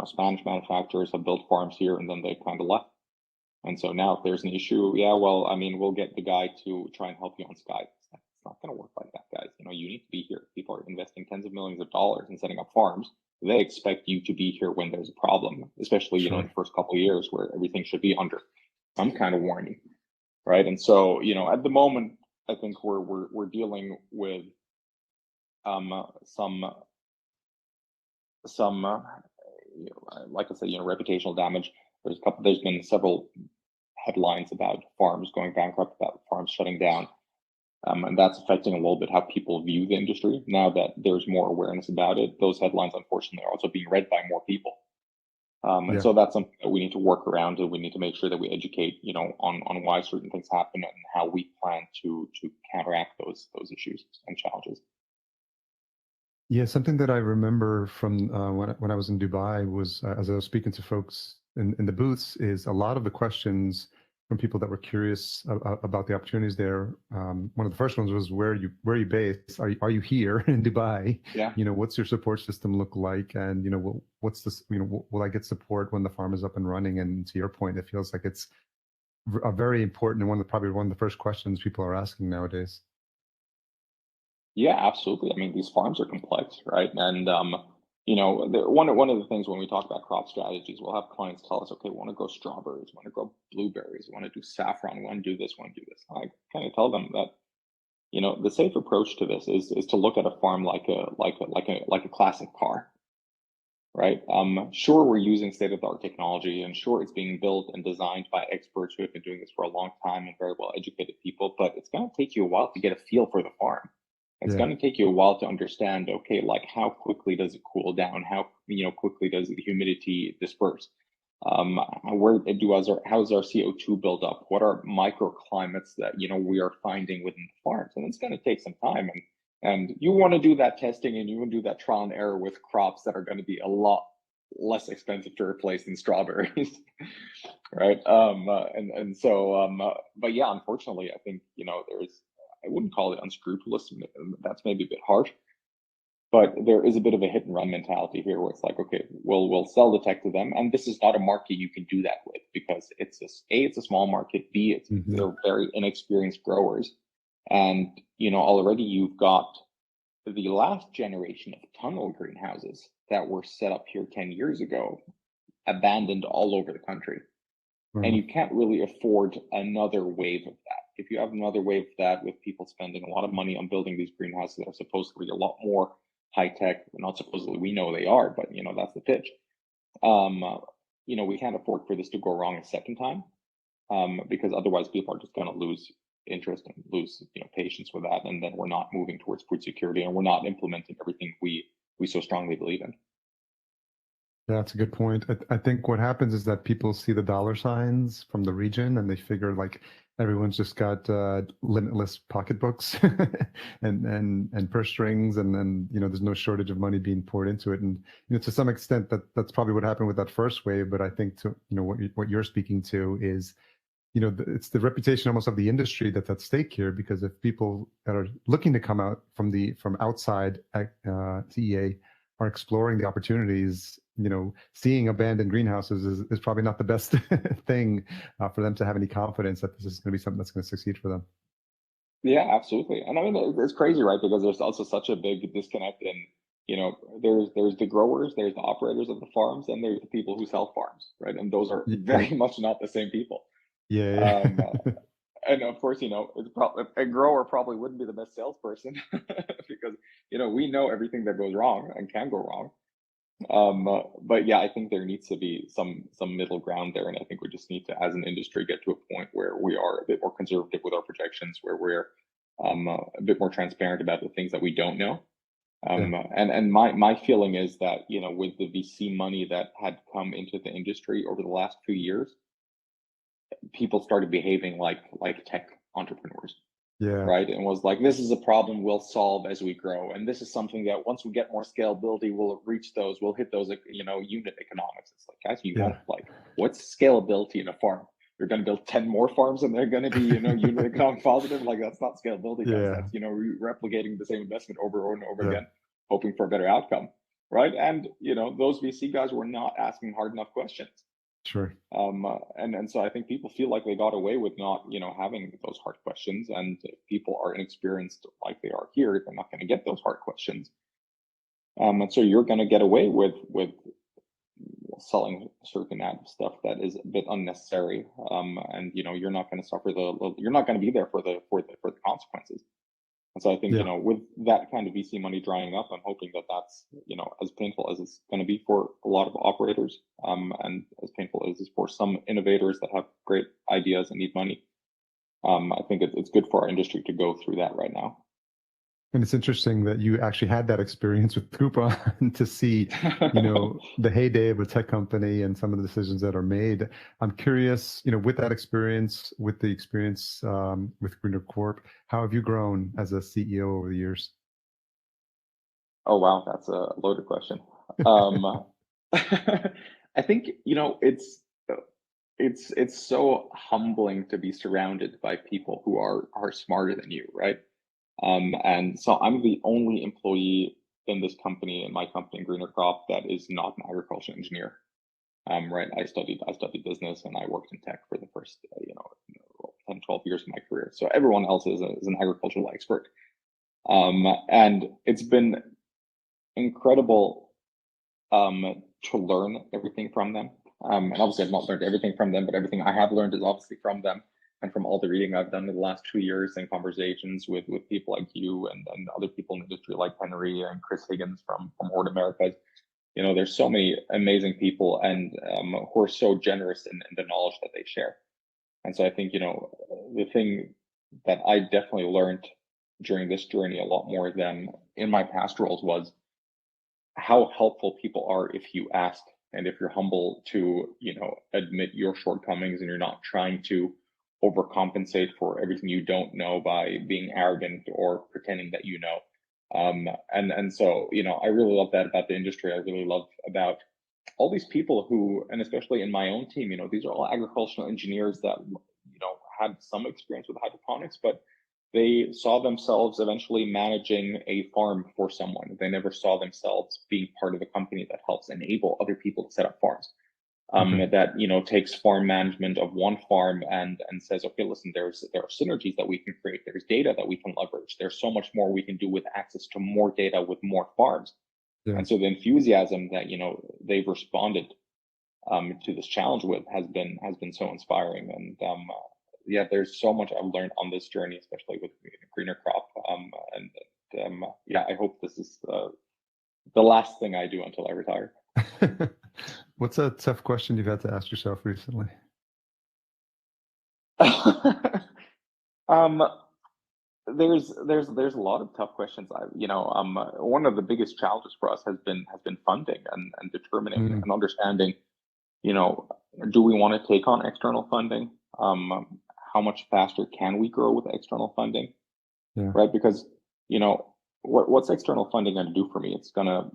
[SPEAKER 2] Spanish manufacturers have built farms here and then they kind of left. And so now if there's an issue, yeah, well, I mean, we'll get the guy to try and help you on Skype. It's not going to work like that, guys. You need to be here. People are investing tens of millions of dollars in setting up farms. They expect you to be here when there's a problem, especially in
[SPEAKER 1] Sure.
[SPEAKER 2] the first couple of years where everything should be under some kind of warning, right? And so at the moment, I think we're dealing with some like I said, reputational damage. There's been several headlines about farms going bankrupt, about farms shutting down, and that's affecting a little bit how people view the industry. Now that there's more awareness about it, those headlines, unfortunately, are also being read by more people. And
[SPEAKER 1] Yeah.
[SPEAKER 2] so that's something that we need to work around, and we need to make sure that we educate, on why certain things happen and how we plan to counteract those issues and challenges.
[SPEAKER 1] Yeah, something that I remember from when I was in Dubai was as I was speaking to folks in the booths, is a lot of the questions from people that were curious about the opportunities there. One of the first ones was where are you based? Are you here in Dubai?
[SPEAKER 2] Yeah.
[SPEAKER 1] What's your support system look like? And what's this? Will I get support when the farm is up and running? And to your point, it feels like it's a very important and probably one of the first questions people are asking nowadays.
[SPEAKER 2] Yeah, absolutely. I mean, these farms are complex, right? And one of the things when we talk about crop strategies, we'll have clients tell us, okay, we want to grow strawberries, we want to grow blueberries, we want to do saffron, we want to do this, we want to do this. And I kind of tell them that, the safe approach to this is to look at a farm like a classic car, right? Sure, we're using state-of-the-art technology, and sure, it's being built and designed by experts who have been doing this for a long time and very well educated people, but it's going to take you a while to get a feel for the farm. It's
[SPEAKER 1] Yeah,
[SPEAKER 2] going to take you a while to understand, okay, like how quickly does it cool down? How quickly does the humidity disperse? How's our CO2 buildup? What are microclimates that we are finding within the farms? And it's going to take some time. And you want to do that testing, and you want to do that trial and error with crops that are going to be a lot less expensive to replace than strawberries, right? But yeah, unfortunately, I think I wouldn't call it unscrupulous. That's maybe a bit harsh, but there is a bit of a hit and run mentality here, where it's like, okay, we'll sell the tech to them, and this is not a market you can do that with, because it's a small market. B,
[SPEAKER 1] hmm,
[SPEAKER 2] they're very inexperienced growers, and already you've got the last generation of tunnel greenhouses that were set up here 10 years ago abandoned all over the country, and
[SPEAKER 1] well,
[SPEAKER 2] you can't really afford another wave of that. If you have another wave of that with people spending a lot of money on building these greenhouses that are supposedly a lot more high tech, not supposedly, we know they are, but that's the pitch. Um, we can't afford for this to go wrong a second time, because otherwise people are just going to lose interest and lose patience with that, and then we're not moving towards food security, and we're not implementing everything we so strongly believe in.
[SPEAKER 1] that's a good point. I think what happens is that people see the dollar signs from the region and they figure like everyone's just got limitless pocketbooks and purse strings, and then there's no shortage of money being poured into it. And to some extent that's probably what happened with that first wave. But I think to what you're speaking to is it's the reputation almost of the industry that's at stake here, because if people that are looking to come out from outside CEA are exploring the opportunities, seeing abandoned greenhouses is probably not the best thing for them to have any confidence that this is going to be something that's going to succeed for them.
[SPEAKER 2] Yeah, absolutely. And I mean, it's crazy, right? Because there's also such a big disconnect in, there's the growers, there's the operators of the farms, and there's the people who sell farms, right? And those are
[SPEAKER 1] Yeah,
[SPEAKER 2] very much not the same people.
[SPEAKER 1] yeah,
[SPEAKER 2] Um, and of course, it's probably a grower probably wouldn't be the best salesperson because we know everything that goes wrong and can go wrong. But yeah, I think there needs to be some middle ground there, and I think we just need to, as an industry, get to a point where we are a bit more conservative with our projections, where we're a bit more transparent about the things that we don't know.
[SPEAKER 1] yeah.
[SPEAKER 2] And my feeling is that with the VC money that had come into the industry over the last few years, people started behaving like tech entrepreneurs,
[SPEAKER 1] Yeah.
[SPEAKER 2] right? And was like, this is a problem we'll solve as we grow. And this is something that once we get more scalability, we'll hit those, unit economics. It's like, guys, you
[SPEAKER 1] Yeah.
[SPEAKER 2] won't. Like, what's scalability in a farm? You're going to build 10 more farms and they're going to be, unit economic positive. Like, that's not scalability, guys.
[SPEAKER 1] Yeah.
[SPEAKER 2] That's, replicating the same investment over and over
[SPEAKER 1] Yeah.
[SPEAKER 2] again, hoping for a better outcome. Right. And, those VC guys were not asking hard enough questions.
[SPEAKER 1] Sure.
[SPEAKER 2] And so I think people feel like they got away with not, having those hard questions. And if people are inexperienced like they are here, they're not going to get those hard questions. And so you're going to get away with selling a certain amount of stuff that is a bit unnecessary. And you're not going to suffer you're not going to be there for the consequences. And so I think,
[SPEAKER 1] Yeah.
[SPEAKER 2] with that kind of VC money drying up, I'm hoping that that's, as painful as it's going to be for a lot of operators, and as painful as it's for some innovators that have great ideas and need money. I think it's good for our industry to go through that right now.
[SPEAKER 1] And it's interesting that you actually had that experience with Groupon to see, the heyday of a tech company and some of the decisions that are made. I'm curious, with that experience, with the experience with Greener Corp, how have you grown as a CEO over the years?
[SPEAKER 2] Oh, wow. That's a loaded question. Um, I think, it's it's so humbling to be surrounded by people who are smarter than you, right? And so I'm the only employee in this company, in my company, Greener Crop, that is not an agricultural engineer. Right. I studied business and I worked in tech for the first, 10, 12 years of my career. So everyone else is an agricultural expert. And it's been incredible to learn everything from them. And obviously, I've not learned everything from them, but everything I have learned is obviously from them and from all the reading I've done in the last 2 years and conversations with people like you and other people in the industry like Henry and Chris Higgins from Horde Americas. There's so many amazing people and who are so generous in the knowledge that they share. And so I think, the thing that I definitely learned during this journey a lot more than in my past roles was how helpful people are if you ask and if you're humble to, admit your shortcomings and you're not trying to overcompensate for everything you don't know by being arrogant or pretending that you know. And so, I really love that about the industry. I really love about all these people who, and especially in my own team, these are all agricultural engineers that, had some experience with hydroponics, but they saw themselves eventually managing a farm for someone. They never saw themselves being part of a company that helps enable other people to set up farms.
[SPEAKER 1] Okay.
[SPEAKER 2] That takes farm management of one farm and says, okay, listen, there are synergies that we can create. There's data that we can leverage. There's so much more we can do with access to more data with more farms.
[SPEAKER 1] Yeah.
[SPEAKER 2] And so the enthusiasm that they've responded to this challenge with has been so inspiring. And yeah, there's so much I've learned on this journey, especially with Greener Crop. Yeah, I hope this is the last thing I do until I retire.
[SPEAKER 1] What's a tough question you've had to ask yourself recently?
[SPEAKER 2] um, there's a lot of tough questions. One of the biggest challenges for us has been funding and determining and understanding. Do we want to take on external funding? How much faster can we grow with external funding?
[SPEAKER 1] Yeah.
[SPEAKER 2] Right? Because what's external funding going to do for me? It's gonna,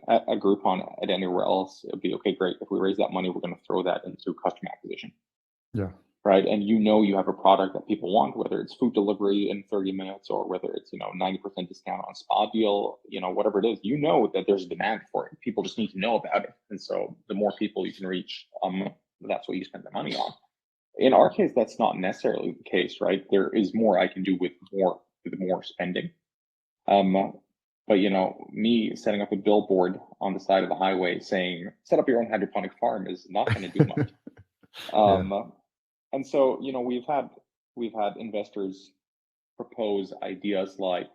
[SPEAKER 2] at Groupon, at anywhere else, it'd be okay, great. If we raise that money, we're going to throw that into customer acquisition.
[SPEAKER 1] Yeah.
[SPEAKER 2] Right. And you have a product that people want, whether it's food delivery in 30 minutes or whether it's, 90% discount on spa deal, whatever it is, that there's demand for it. People just need to know about it. And so the more people you can reach, that's what you spend the money on. In our case, that's not necessarily the case, right? There is more I can do with more spending. But me setting up a billboard on the side of the highway saying, set up your own hydroponic farm is not going to do much.
[SPEAKER 1] Yeah.
[SPEAKER 2] And so, we've had investors propose ideas like,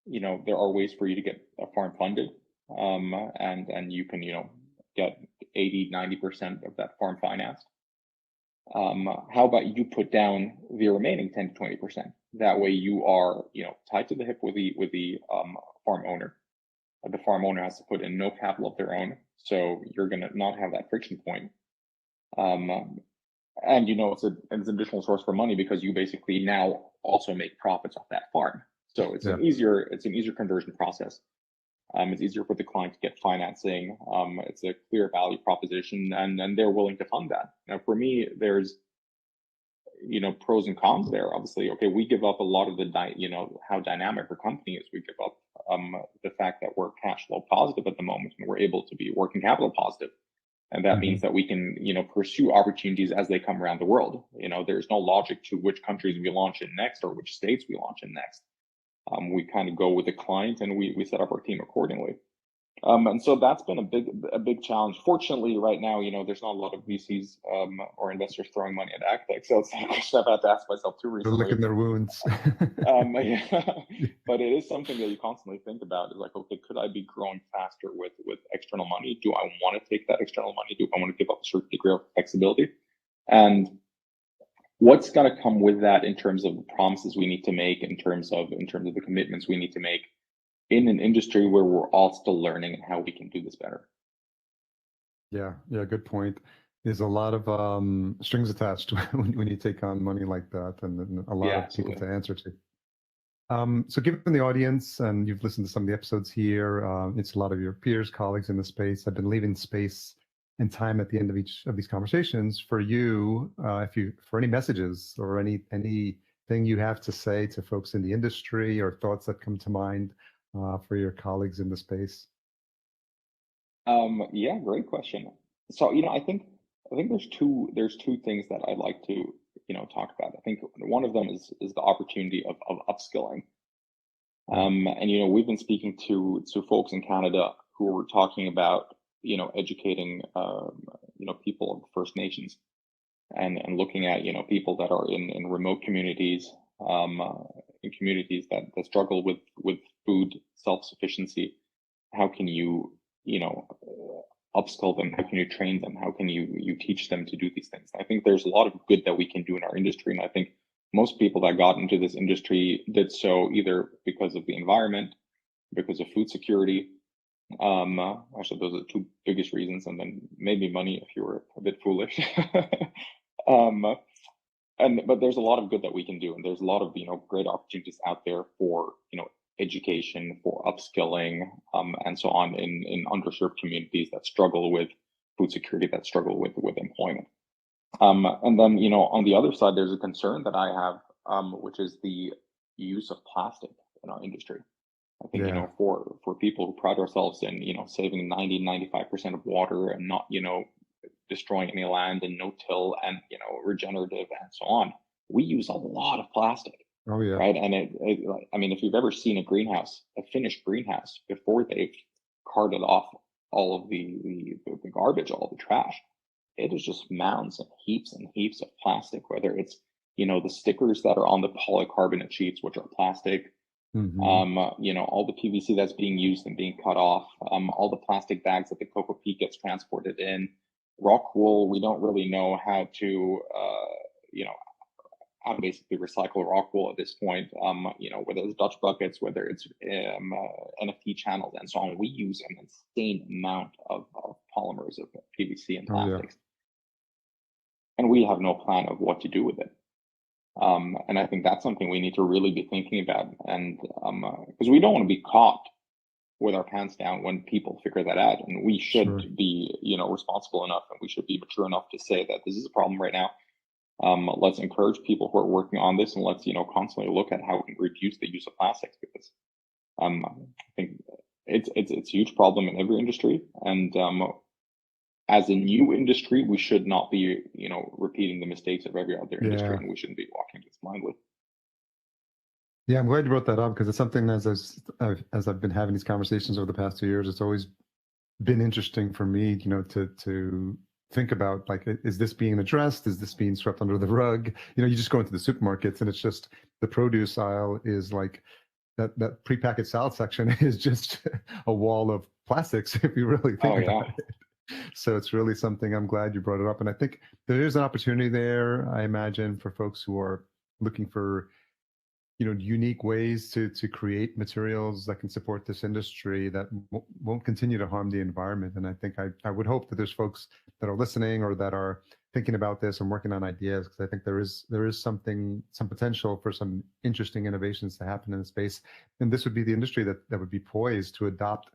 [SPEAKER 2] there are ways for you to get a farm funded, and you can, get 80-90% of that farm financed. How about you put down the remaining 10 to 20%? That way you are, tied to the hip with the farm owner. The farm owner has to put in no capital of their own, so you're going to not have that friction point. And it's an additional source for money because you basically now also make profits off that farm. So it's an easier conversion process. It's easier for the client to get financing. It's a clear value proposition, and they're willing to fund that. Now, for me, there's pros and cons there. Obviously, okay, we give up a lot of how dynamic our company is. We give up the fact that we're cash flow positive at the moment, and we're able to be working capital positive. And that means that we can, pursue opportunities as they come around the world. There's no logic to which countries we launch in next or which states we launch in next. We kind of go with the client and we set up our team accordingly. And so that's been a big challenge. Fortunately, right now, there's not a lot of VCs or investors throwing money at AgTech. So it's a question I've had to ask myself too recently.
[SPEAKER 1] They're licking their wounds.
[SPEAKER 2] But it is something that you constantly think about. Is like, okay, could I be growing faster with external money? Do I want to take that external money? Do I want to give up a certain degree of flexibility? And what's going to come with that in terms of the promises we need to make, in terms of the commitments we need to make in an industry where we're all still learning and how we can do this better.
[SPEAKER 1] Yeah, good point. There's a lot of strings attached when you take on money like that, and a lot of people to answer to. So given the audience, and you've listened to some of the episodes here, it's a lot of your peers, colleagues in the space. I've been leaving space and time at the end of each of these conversations for you, for any messages or anything you have to say to folks in the industry or thoughts that come to mind for your colleagues in the space.
[SPEAKER 2] Yeah, great question. So, I think there's two things that I'd like to, talk about. I think one of them is the opportunity of upskilling.
[SPEAKER 1] Yeah,
[SPEAKER 2] And we've been speaking to folks in Canada who were talking about, educating people of the First Nations, and looking at people that are in remote communities, in communities that struggle with food self-sufficiency. How can you upskill them? How can you train them? How can you teach them to do these things? I think there's a lot of good that we can do in our industry, and I think most people that got into this industry did so either because of the environment, because of food security. Actually, those are the two biggest reasons, and then maybe money if you were a bit foolish. um, but there's a lot of good that we can do, and there's a lot of great opportunities out there for education, for upskilling, and so on in underserved communities that struggle with food security, that struggle with employment. And then on the other side, there's a concern that I have, which is the use of plastic in our industry. I think
[SPEAKER 1] yeah,
[SPEAKER 2] for people who pride ourselves in saving 95% of water and not destroying any land and no till and regenerative and so on. We use a lot of plastic,
[SPEAKER 1] oh yeah,
[SPEAKER 2] right? And I mean, if you've ever seen a greenhouse, a finished greenhouse, before they've carted off all of the garbage, all the trash, it is just mounds and heaps of plastic. Whether it's the stickers that are on the polycarbonate sheets, which are plastic,
[SPEAKER 1] hmm,
[SPEAKER 2] all the PVC that's being used and being cut off, all the plastic bags that the cocoa peat gets transported in, rock wool. We don't really know how to, you know, how to basically recycle rock wool at this point. Whether it's Dutch buckets, whether it's NFT channels, and so on. We use an insane amount of polymers of PVC and
[SPEAKER 1] oh yeah,
[SPEAKER 2] plastics, and we have no plan of what to do with it. And I think that's something we need to really be thinking about, and because we don't want to be caught with our pants down when people figure that out, and we
[SPEAKER 1] sure.
[SPEAKER 2] should be responsible enough, and we should be mature enough to say that this is a problem right now. Let's encourage people who are working on this, and let's constantly look at how we can reduce the use of plastics, because I think it's a huge problem in every industry, and as a new industry, we should not be repeating the mistakes of every other industry,
[SPEAKER 1] Yeah.
[SPEAKER 2] and we shouldn't be walking this blindly.
[SPEAKER 1] Yeah, I'm glad you brought that up because it's something as I've been having these conversations over the past 2 years, it's always been interesting for me, to think about, like, is this being addressed? Is this being swept under the rug? You just go into the supermarkets and it's just the produce aisle is like that prepackaged salad section is just a wall of plastics if you really think
[SPEAKER 2] Oh
[SPEAKER 1] about
[SPEAKER 2] yeah.
[SPEAKER 1] it. So it's really something. I'm glad you brought it up. And I think there is an opportunity there, I imagine, for folks who are looking for unique ways to create materials that can support this industry that won't continue to harm the environment. And I think I would hope that there's folks that are listening or that are thinking about this and working on ideas, because I think there is some potential for some interesting innovations to happen in the space. And this would be the industry that would be poised to adopt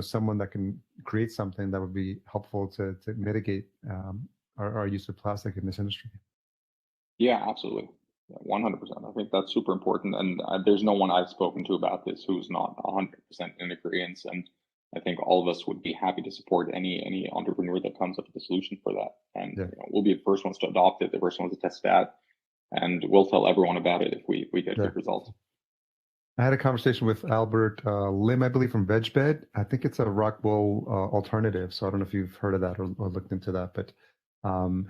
[SPEAKER 1] someone that can create something that would be helpful to mitigate our use of plastic in this industry.
[SPEAKER 2] Yeah, absolutely. Yeah, 100%. I think that's super important. And there's no one I've spoken to about this who's not 100% in agreement. And I think all of us would be happy to support any entrepreneur that comes up with a solution for that. And
[SPEAKER 1] Yeah.
[SPEAKER 2] we'll be the first ones to adopt it, the first ones to test it out, and we'll tell everyone about it if we get
[SPEAKER 1] Yeah.
[SPEAKER 2] good results.
[SPEAKER 1] I had a conversation with Albert Lim, I believe, from VegBed. I think it's a rock wool alternative. So I don't know if you've heard of that or looked into that, but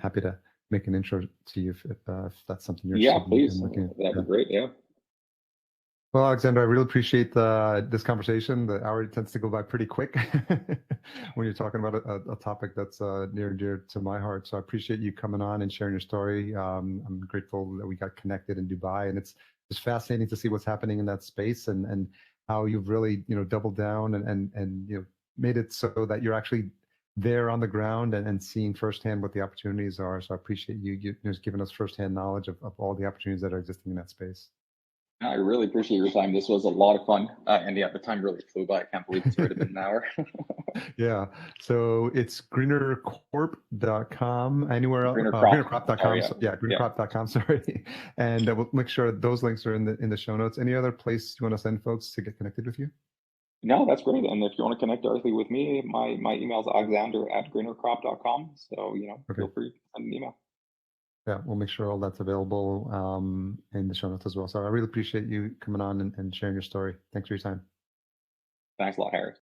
[SPEAKER 1] happy to make an intro to you if that's something you're
[SPEAKER 2] Yeah,
[SPEAKER 1] interested in
[SPEAKER 2] please.
[SPEAKER 1] looking at.
[SPEAKER 2] That'd
[SPEAKER 1] Yeah.
[SPEAKER 2] be great. Yeah.
[SPEAKER 1] Well, Alexander, I really appreciate this conversation. The hour tends to go by pretty quick when you're talking about a topic that's near and dear to my heart. So I appreciate you coming on and sharing your story. I'm grateful that we got connected in Dubai, and it's fascinating to see what's happening in that space and how you've really doubled down and made it so that you're actually there on the ground and seeing firsthand what the opportunities are. So I appreciate you just giving us firsthand knowledge of all the opportunities that are existing in that space.
[SPEAKER 2] I really appreciate your time. This was a lot of fun. And yeah, the time really flew by. I can't believe it's already been an hour.
[SPEAKER 1] Yeah. So it's greenercorp.com. Anywhere else?
[SPEAKER 2] Greener crop.
[SPEAKER 1] Greenercrop.com.
[SPEAKER 2] Sorry.
[SPEAKER 1] So, yeah,
[SPEAKER 2] Yeah.
[SPEAKER 1] greenercrop.com. Sorry. And we'll make sure those links are in the show notes. Any other place you want to send folks to get connected with you?
[SPEAKER 2] No, that's great. And if you want to connect directly with me, my email is alexander@greenercrop.com. So,
[SPEAKER 1] Okay.
[SPEAKER 2] feel free to send an email.
[SPEAKER 1] Yeah, we'll make sure all that's available in the show notes as well. So I really appreciate you coming on and sharing your story. Thanks for your time.
[SPEAKER 2] Thanks a lot, Harry.